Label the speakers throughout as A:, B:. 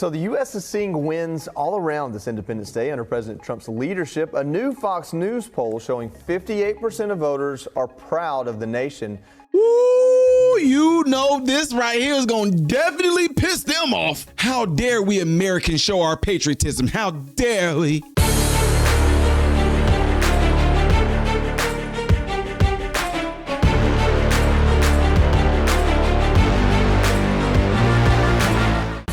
A: So the U.S. is seeing wins all around this Independence Day under President Trump's leadership. A new Fox News poll showing 58% of voters are proud of the nation.
B: Ooh, you know this right here is going to definitely piss them off. How dare we Americans show our patriotism? How dare we?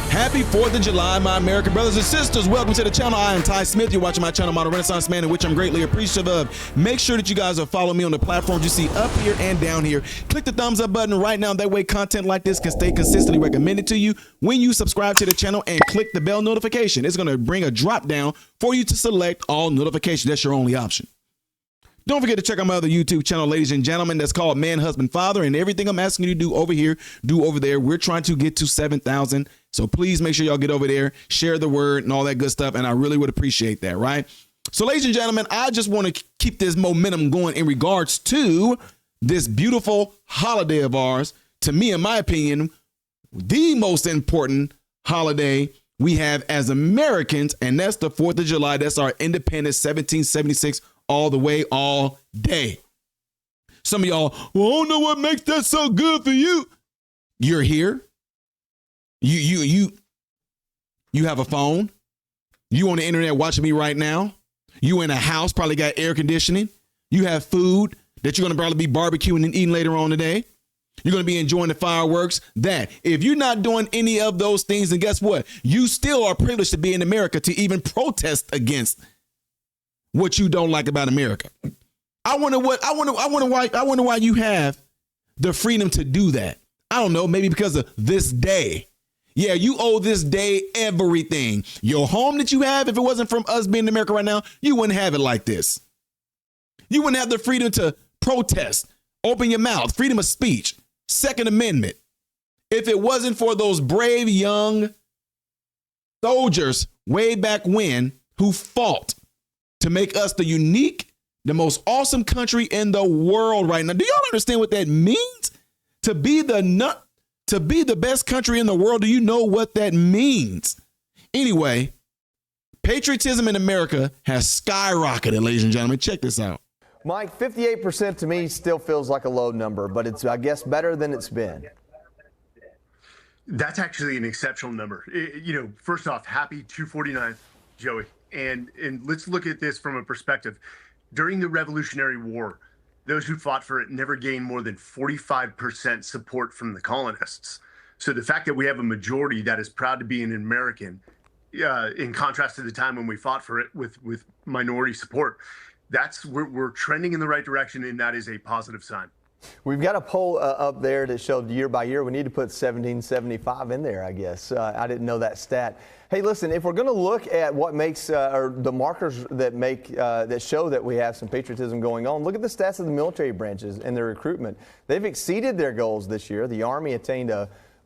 B: Happy 4th of July, my American brothers and sisters. Welcome to the channel. I am Ty Smith. You're watching my channel, Model Renaissance Man, in which I'm greatly appreciative of. Make sure that you guys are following me on the platforms you see up here and down here. Click the thumbs up button right now. That way content like this can stay consistently recommended to you when you subscribe to the channel and click the bell notification. It's going to bring a drop down for you to select all notifications. That's your only option. Don't forget to check out my other YouTube channel, ladies and gentlemen, that's called Man, Husband, Father. And everything I'm asking you to do over here, do over there. We're trying to get to 7,000. So please make sure y'all get over there, share the word and all that good stuff. And I really would appreciate that, right? So ladies and gentlemen, I just want to keep this momentum going in regards to this beautiful holiday of ours. To me, in my opinion, the most important holiday we have as Americans, and that's the 4th of July. That's our independence, 1776, all the way, all day. Some of y'all, well, I don't know what makes that so good for you. You're here. You have a phone. You on the internet watching me right now. You in a house, probably got air conditioning. You have food that you're going to probably be barbecuing and eating later on today. You're going to be enjoying the fireworks. That if you're not doing any of those things, then guess what? You still are privileged to be in America to even protest against what you don't like about America. I wonder why you have the freedom to do that. I don't know, maybe because of this day. Yeah, you owe this day everything. Your home that you have, if it wasn't from us being in America right now, you wouldn't have it like this. You wouldn't have the freedom to protest, open your mouth, freedom of speech, Second Amendment. If it wasn't for those brave young soldiers way back when who fought to make us the unique, the most awesome country in the world right now. Do y'all understand what that means? To be the best country in the world. Do you know what that means? Anyway, patriotism in America has skyrocketed, ladies and gentlemen. Check this out.
A: Mike, 58% to me still feels like a low number, but it's, I guess, better than it's been.
C: That's actually an exceptional number. First off, happy 249th, Joey. And let's look at this from a perspective. During the Revolutionary War, those who fought for it never gained more than 45% support from the colonists. So the fact that we have a majority that is proud to be an American, in contrast to the time when we fought for it with minority support, we're trending in the right direction, and that is a positive sign.
A: We've got a poll up there that showed year by year. We need to put 1775 in there, I guess. I didn't know that stat. Hey, listen, if we're going to look at what makes or the markers that make that show that we have some patriotism going on, look at the stats of the military branches and their recruitment. They've exceeded their goals this year. The Army attained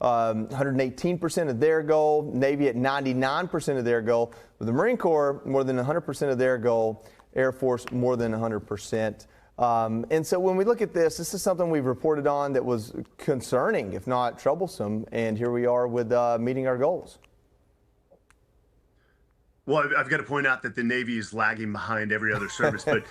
A: 118% of their goal, Navy at 99% of their goal, with the Marine Corps more than 100% of their goal, Air Force more than 100%. And so when we look at this is something we've reported on that was concerning, if not troublesome, and here we are with meeting our goals.
C: Well, I've got to point out that the Navy is lagging behind every other service, but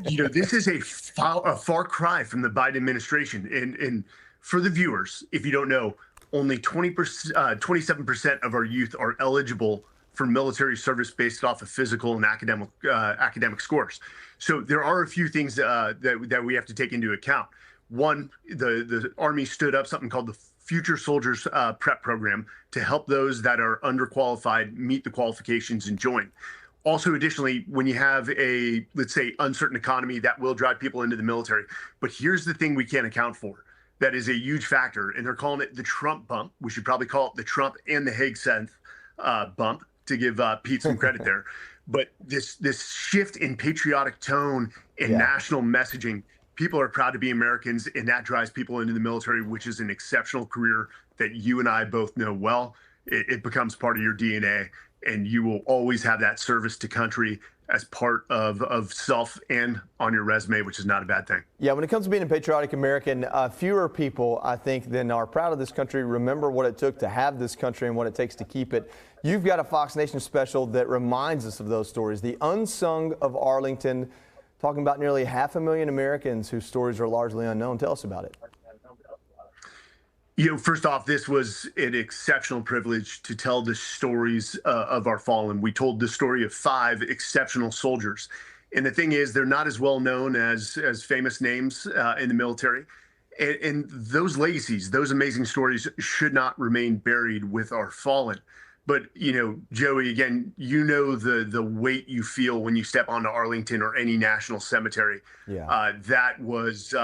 C: this is a far cry from the Biden administration. And for the viewers, if you don't know, only 27% of our youth are eligible for military service based off of physical and academic scores. So there are a few things that we have to take into account. One, the Army stood up something called the Future Soldiers Prep Program to help those that are underqualified meet the qualifications and join. Also, additionally, when you have a, let's say, uncertain economy, that will drive people into the military. But here's the thing we can't account for. That is a huge factor, and they're calling it the Trump bump. We should probably call it the Trump and the Hegseth bump to give Pete some credit there. But this shift in patriotic tone and national messaging, people are proud to be Americans, and that drives people into the military, which is an exceptional career that you and I both know well. It becomes part of your DNA, and you will always have that service to country as part of self and on your resume, which is not a bad thing.
A: Yeah, when it comes to being a patriotic American, fewer people, I think, than are proud of this country remember what it took to have this country and what it takes to keep it. You've got a Fox Nation special that reminds us of those stories. The Unsung of Arlington, talking about nearly 500,000 Americans whose stories are largely unknown. Tell us about it.
C: First off, this was an exceptional privilege to tell the stories of our fallen. We told the story of 5 exceptional soldiers. And the thing is, they're not as well known as famous names in the military. And those legacies, those amazing stories should not remain buried with our fallen. But, Joey, again, the weight you feel when you step onto Arlington or any national cemetery.
A: Yeah.
C: That was...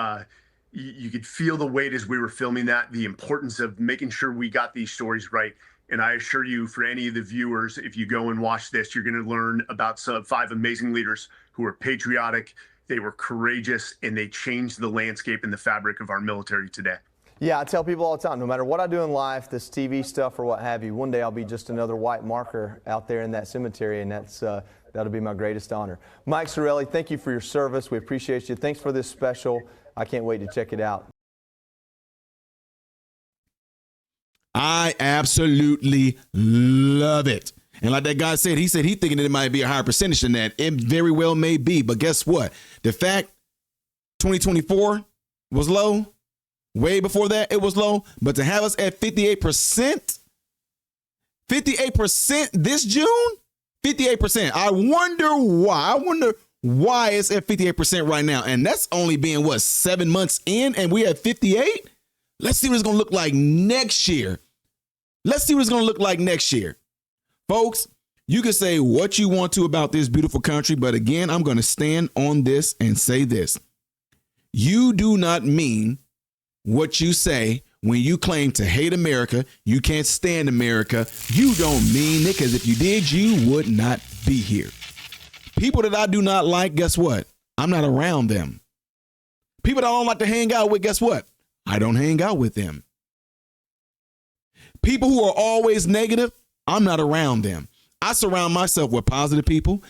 C: You could feel the weight as we were filming that, the importance of making sure we got these stories right. And I assure you, for any of the viewers, if you go and watch this, you're going to learn about 5 amazing leaders who were patriotic, they were courageous, and they changed the landscape and the fabric of our military today.
A: Yeah, I tell people all the time, no matter what I do in life, this TV stuff or what have you, one day I'll be just another white marker out there in that cemetery, and that'll be my greatest honor. Mike Sarraille, thank you for your service. We appreciate you. Thanks for this special. I can't wait to check it out.
B: I absolutely love it. And like that guy said, he thinking that it might be a higher percentage than that. It very well may be. But guess what? The fact 2024 was low, way before that it was low. But to have us at 58% this June, 58%. I wonder why it's at 58% right now. And that's only being, 7 months in, and we're at 58? Let's see what it's going to look like next year. Folks, you can say what you want to about this beautiful country, but again, I'm going to stand on this and say this. You do not mean what you say when you claim to hate America, you can't stand America. You don't mean it, because if you did, you would not be here. People that I do not like, guess what? I'm not around them. People that I don't like to hang out with, guess what? I don't hang out with them. People who are always negative, I'm not around them. I surround myself with positive people,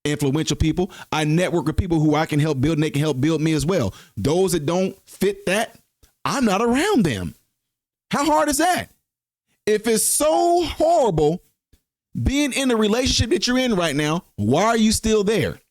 B: influential people. I network with people who I can help build, and they can help build me as well. Those that don't fit that, I'm not around them. How hard is that? If it's so horrible being in the relationship that you're in right now, why are you still there?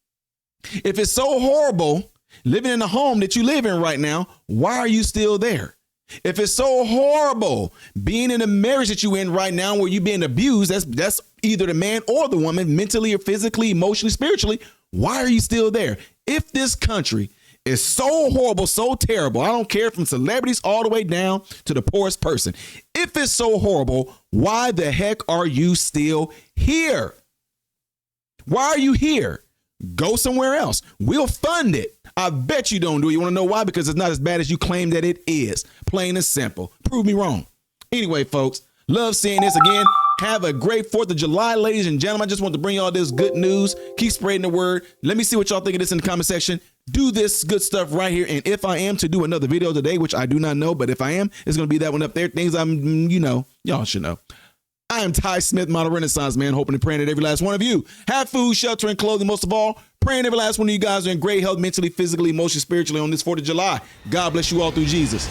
B: If it's so horrible living in the home that you live in right now, why are you still there? If it's so horrible being in a marriage that you're in right now where you're being abused, that's either the man or the woman, mentally or physically, emotionally, spiritually, why are you still there? If this country is so horrible, so terrible, I don't care, from celebrities all the way down to the poorest person. If it's so horrible, why the heck are you still here? Why are you here? Go somewhere else. We'll fund it. I bet you don't do it. You want to know why? Because it's not as bad as you claim that it is. Plain and simple. Prove me wrong. Anyway, folks, love seeing this again. Have a great 4th of July, ladies and gentlemen. I just want to bring y'all this good news. Keep spreading the word. Let me see what y'all think of this in the comment section. Do this good stuff right here. And if I am to do another video today, which I do not know, but if I am, it's going to be that one up there. Things y'all should know. I am Ty Smith, Model Renaissance Man, hoping and praying that every last one of you have food, shelter, and clothing. Most of all, praying every last one of you guys are in great health, mentally, physically, emotionally, spiritually on this 4th of July. God bless you all through Jesus.